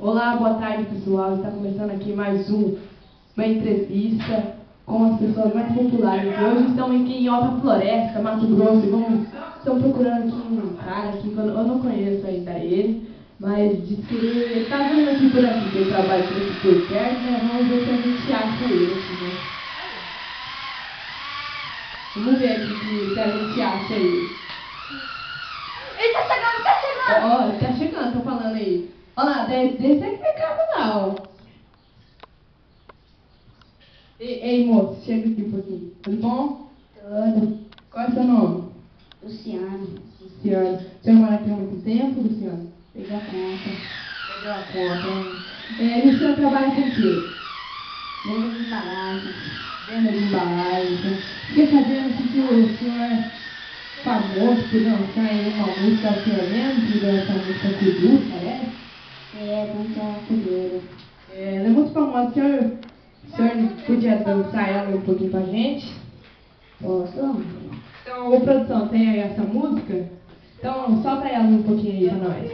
Olá, boa tarde, pessoal. Está começando aqui mais uma entrevista com as pessoas mais populares. Hoje estamos aqui em Alta Floresta, Mato Grosso, e estamos procurando aqui um cara aqui, que eu não conheço ainda ele, mas disse que ele está vindo aqui por aqui, que ele trabalha por aqui por perto, né? Vamos ver se a gente acha ele aqui, né? Vamos ver aqui se a gente acha ele. Ele tá chegando, tá chegando! Ó, ele tá chegando, tô falando aí. Olha lá, desce aqui pra casa lá, ó. Ei, moço, chega aqui um pouquinho. Tudo bom? Tudo. Qual é o seu nome? Luciano. Luciano. O senhor mora aqui há muito tempo, Luciano? Pegou a conta. Pegou a conta, hein? Luciano trabalha com o quê? Venda de embalagem. Venda de embalagem. Fiquei sabendo que o senhor é famoso por dançar em uma música, o senhor lembra de dançar a música Kudu, parece? Dança cudeiro. Ela é muito famosa. O senhor podia dançar ela um pouquinho pra gente? Posso? Então, ô produção, tem aí essa música? Então, solta ela um pouquinho aí pra nós.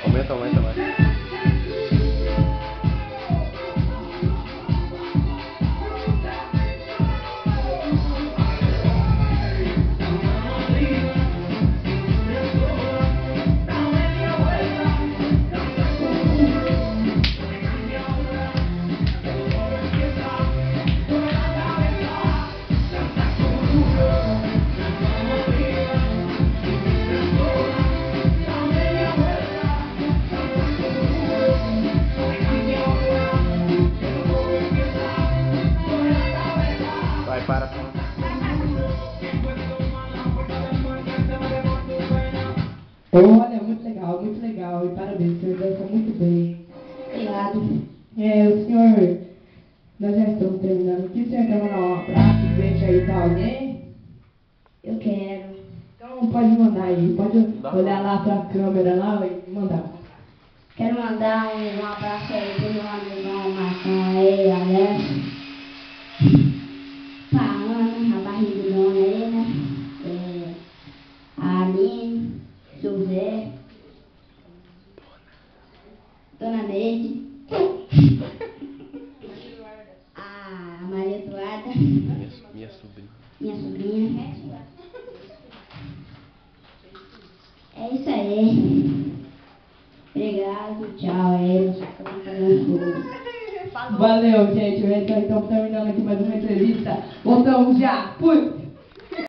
Aumenta mais. Vai, para. Olha, muito legal. E parabéns, o senhor dança muito bem. Obrigado. O senhor, nós já estamos terminando aqui. O senhor quer mandar um abraço, um beijo aí pra alguém? Eu quero. Então, pode mandar aí. Pode olhar lá pra câmera lá e mandar. Quero mandar um abraço aí pro meu amigão Marcão aí, Alex. Pra Ana, a barrigona aí, né? A Aline, José, Dona Neide, a Maria Eduarda, Minha sobrinha. minha sobrinha. É isso aí. Obrigado, tchau. Valeu, gente. Então, terminando aqui mais uma entrevista. Voltamos já. Fui!